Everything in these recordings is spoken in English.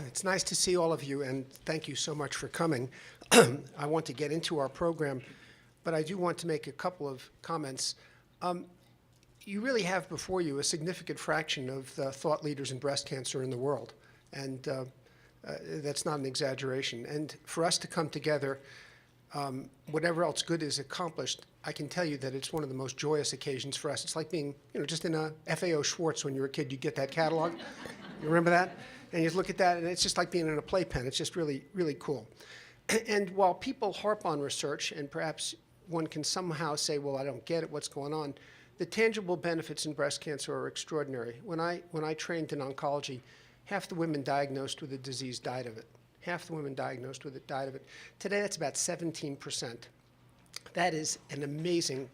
It's nice to see all of you, and thank you so much for coming. I want to get into our program, but I do want to make a couple of comments. You really have before you a significant fraction of the thought leaders in breast cancer in the world, and that's not an exaggeration. And for us to come together, whatever else good is accomplished, I can tell you that it's one of the most joyous occasions for us. It's like being, just in a FAO Schwartz when you were a kid, you get that catalog. You remember that? And you look at that, and it's just like being in a playpen. It's just really, really cool. And while people harp on research, and perhaps one can somehow say, well, I don't get it, what's going on, the tangible benefits in breast cancer are extraordinary. When I trained in oncology, half the women diagnosed with the disease died of it. Half the women diagnosed with it died of it. Today, that's about 17%. That is an amazing...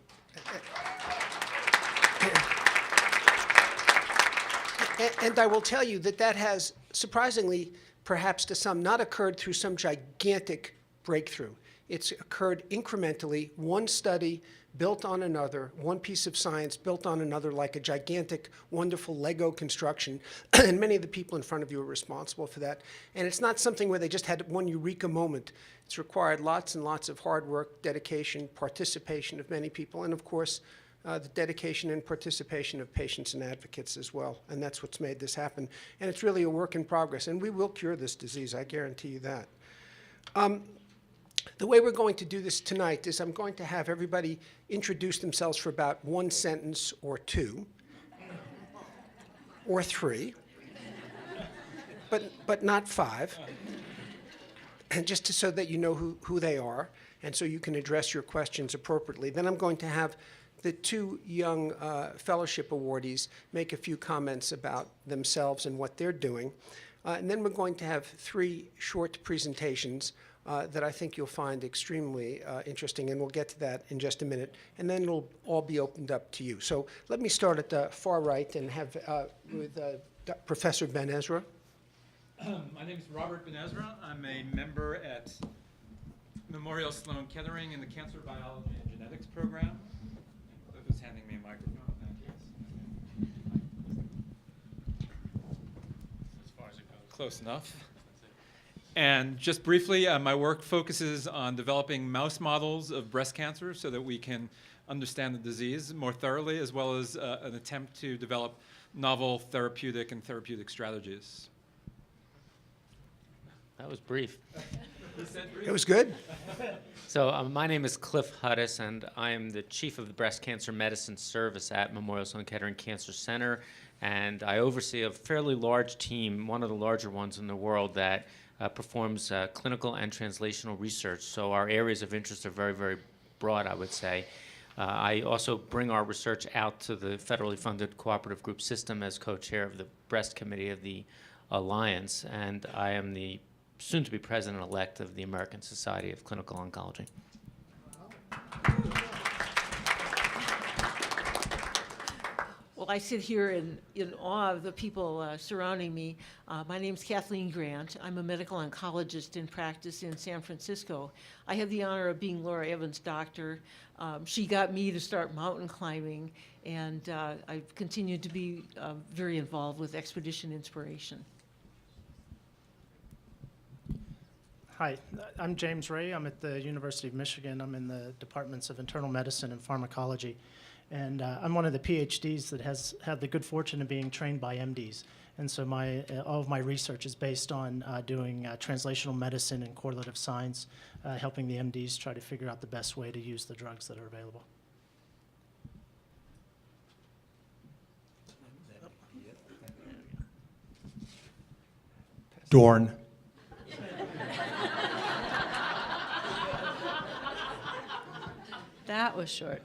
And I will tell you that that has, surprisingly, perhaps to some, not occurred through some gigantic breakthrough. It's occurred incrementally, one study built on another, one piece of science built on another, like a gigantic, wonderful Lego construction. And many of the people in front of you are responsible for that. And it's not something where they just had one eureka moment. It's required lots and lots of hard work, dedication, participation of many people, and of course, the dedication and participation of patients and advocates as well. And that's what's made this happen. And it's really a work in progress. And we will cure this disease, I guarantee you that. The way we're going to do this tonight is I'm going to have everybody introduce themselves for about one sentence or two, or three, but not five, and just so that you know who they are, and so you can address your questions appropriately. Then I'm going to have the two young fellowship awardees make a few comments about themselves and what they're doing. And then we're going to have three short presentations that I think you'll find extremely interesting, and we'll get to that in just a minute. And then it'll all be opened up to you. So let me start at the far right and have with Professor Ben Ezra. My name is Robert Ben Ezra. I'm a member at Memorial Sloan Kettering in the Cancer Biology and Genetics program. Who's handing me a microphone? As far as it goes. Close enough. And just briefly, my work focuses on developing mouse models of breast cancer so that we can understand the disease more thoroughly, as well as an attempt to develop novel therapeutic strategies. That was brief. It was good. So my name is Cliff Hudis, and I am the chief of the Breast Cancer Medicine Service at Memorial Sloan Kettering Cancer Center, and I oversee a fairly large team, one of the larger ones in the world, that performs clinical and translational research. So our areas of interest are very, very broad, I would say. I also bring our research out to the federally funded cooperative group system as co-chair of the breast committee of the Alliance, and I am the soon-to-be president-elect of the American Society of Clinical Oncology. Well, I sit here in awe of the people surrounding me. My name's Kathleen Grant. I'm a medical oncologist in practice in San Francisco. I have the honor of being Laura Evans' doctor. She got me to start mountain climbing, and I've continued to be very involved with Expedition Inspiration. Hi, I'm James Ray. I'm at the University of Michigan. I'm in the departments of internal medicine and pharmacology. And I'm one of the PhDs that has had the good fortune of being trained by MDs. And so all of my research is based on doing translational medicine and correlative science, helping the MDs try to figure out the best way to use the drugs that are available. Dorn. That was short.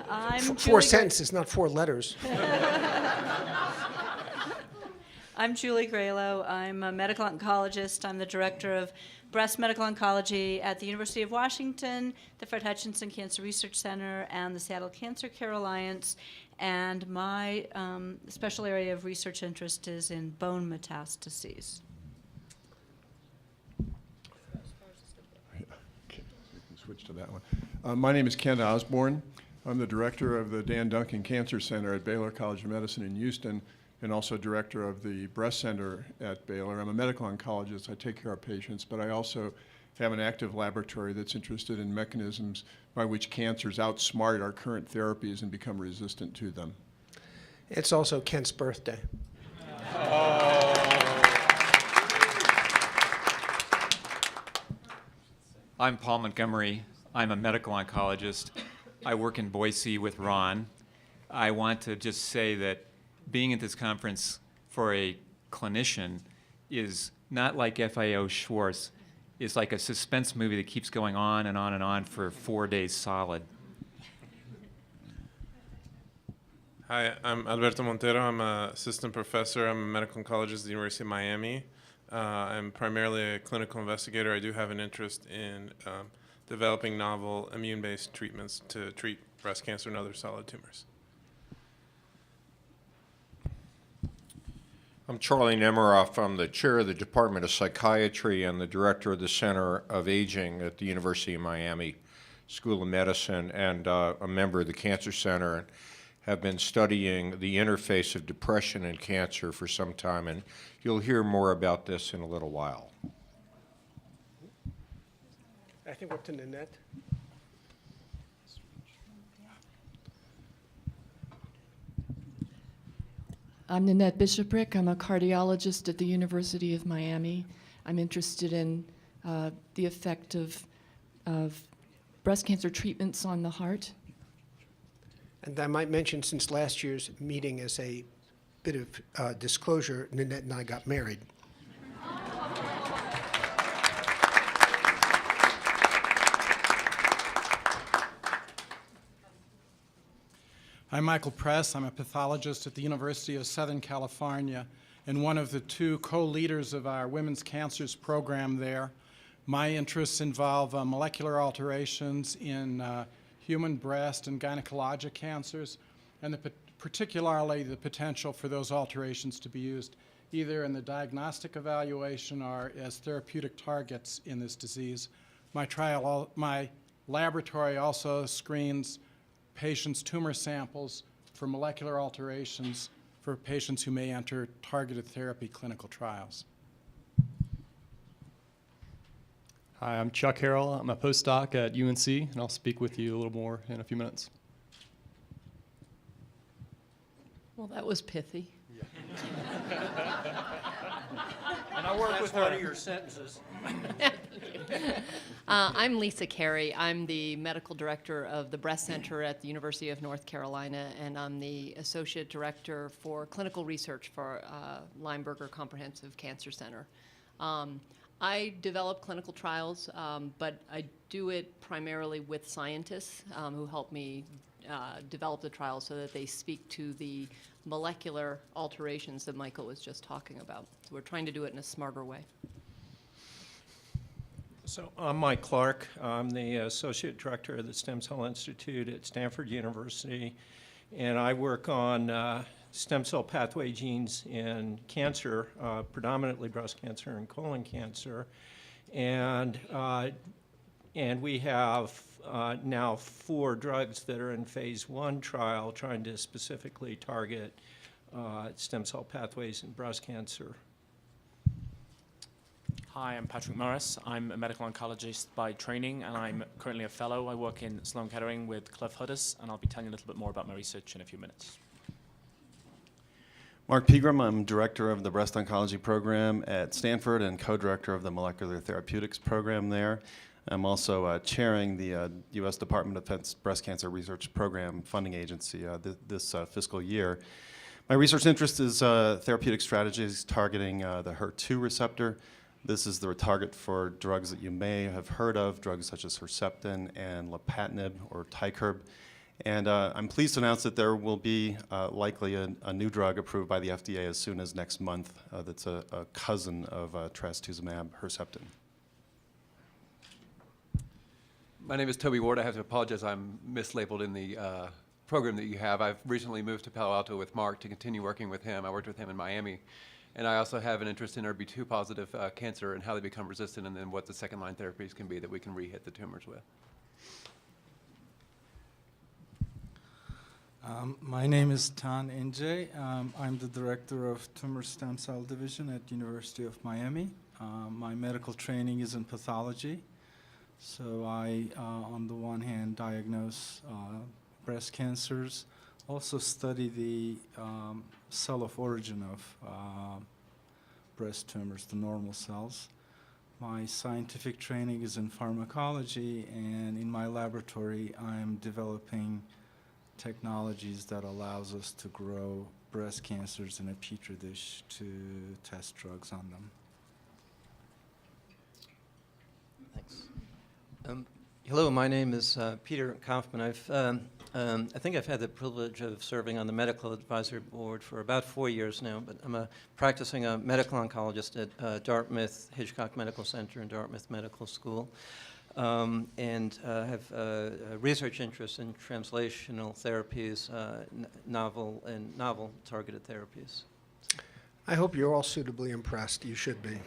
I'm Four sentences, not four letters. I'm Julie Graylow. I'm a medical oncologist. I'm the director of breast medical oncology at the University of Washington, the Fred Hutchinson Cancer Research Center, and the Seattle Cancer Care Alliance. And my special area of research interest is in bone metastases. Switch to that one. My name is Kent Osborne. I'm the director of the Dan Duncan Cancer Center at Baylor College of Medicine in Houston, and also director of the breast center at Baylor. I'm a medical oncologist. I take care of patients, but I also have an active laboratory that's interested in mechanisms by which cancers outsmart our current therapies and become resistant to them. It's also Kent's birthday. I'm Paul Montgomery. I'm a medical oncologist. I work in Boise with Ron. I want to just say that being at this conference for a clinician is not like FIO Schwartz. It's like a suspense movie that keeps going on and on and on for 4 days solid. Hi, I'm Alberto Montero. I'm an assistant professor. I'm a medical oncologist at the University of Miami. I'm primarily a clinical investigator. I do have an interest in developing novel immune-based treatments to treat breast cancer and other solid tumors. I'm Charlie Nemiroff. I'm the chair of the Department of Psychiatry and the director of the Center of Aging at the University of Miami School of Medicine, and a member of the Cancer Center, and have been studying the interface of depression and cancer for some time, and you'll hear more about this in a little while. I think we're up to Nanette. I'm Nanette Bishoprick. I'm a cardiologist at the University of Miami. I'm interested in the effect of breast cancer treatments on the heart. And I might mention, since last year's meeting, as a bit of disclosure, Nanette and I got married. I'm Michael Press. I'm a pathologist at the University of Southern California and one of the two co-leaders of our women's cancers program there. My interests involve molecular alterations in human breast and gynecologic cancers, and particularly the potential for those alterations to be used either in the diagnostic evaluation or as therapeutic targets in this disease. My laboratory also screens patients' tumor samples for molecular alterations for patients who may enter targeted therapy clinical trials. Hi, I'm Chuck Harrell. I'm a postdoc at UNC, and I'll speak with you a little more in a few minutes. Well, that was pithy. And I work with one of your sentences. I'm Lisa Carey. I'm the medical director of the Breast Center at the University of North Carolina, and I'm the associate director for clinical research for Lineberger Comprehensive Cancer Center. I develop clinical trials, but I do it primarily with scientists who help me develop the trials so that they speak to the molecular alterations that Michael was just talking about. So we're trying to do it in a smarter way. So I'm Mike Clark. I'm the Associate Director of the Stem Cell Institute at Stanford University, and I work on stem cell pathway genes in cancer, predominantly breast cancer and colon cancer. And we have now 4 drugs that are in phase 1 trial trying to specifically target stem cell pathways in breast cancer. Hi, I'm Patrick Morris. I'm a medical oncologist by training, and I'm currently a fellow. I work in Sloan Kettering with Cliff Huddis, and I'll be telling you a little bit more about my research in a few minutes. Marc Pegram. I'm director of the breast oncology program at Stanford and co-director of the molecular therapeutics program there. I'm also chairing the U.S. Department of Defense Breast Cancer Research Program funding agency this fiscal year. My research interest is therapeutic strategies targeting the HER2 receptor. This is the target for drugs that you may have heard of, drugs such as Herceptin and Lapatinib or Tykerb. And I'm pleased to announce that there will be likely a new drug approved by the FDA as soon as next month that's a cousin of trastuzumab, Herceptin. My name is Toby Ward. I have to apologize. I'm mislabeled in the program that you have. I've recently moved to Palo Alto with Marc to continue working with him. I worked with him in Miami. And I also have an interest in ERB2 positive cancer and how they become resistant, and then what the second line therapies can be that we can re-hit the tumors with. My name is Tan Inje. I'm the director of Tumor Stem Cell Division at University of Miami. My medical training is in pathology. So I, on the one hand, diagnose breast cancers, also study the cell of origin of breast tumors, the normal cells. My scientific training is in pharmacology, and in my laboratory, I'm developing technologies that allows us to grow breast cancers in a petri dish to test drugs on them. Thanks. Hello, my name is Peter Kaufman. I think I've had the privilege of serving on the medical advisory board for about 4 years now, but I'm a practicing medical oncologist at Dartmouth Hitchcock Medical Center and Dartmouth Medical School. And have a research interest in translational therapies, novel targeted therapies. I hope you're all suitably impressed. You should be.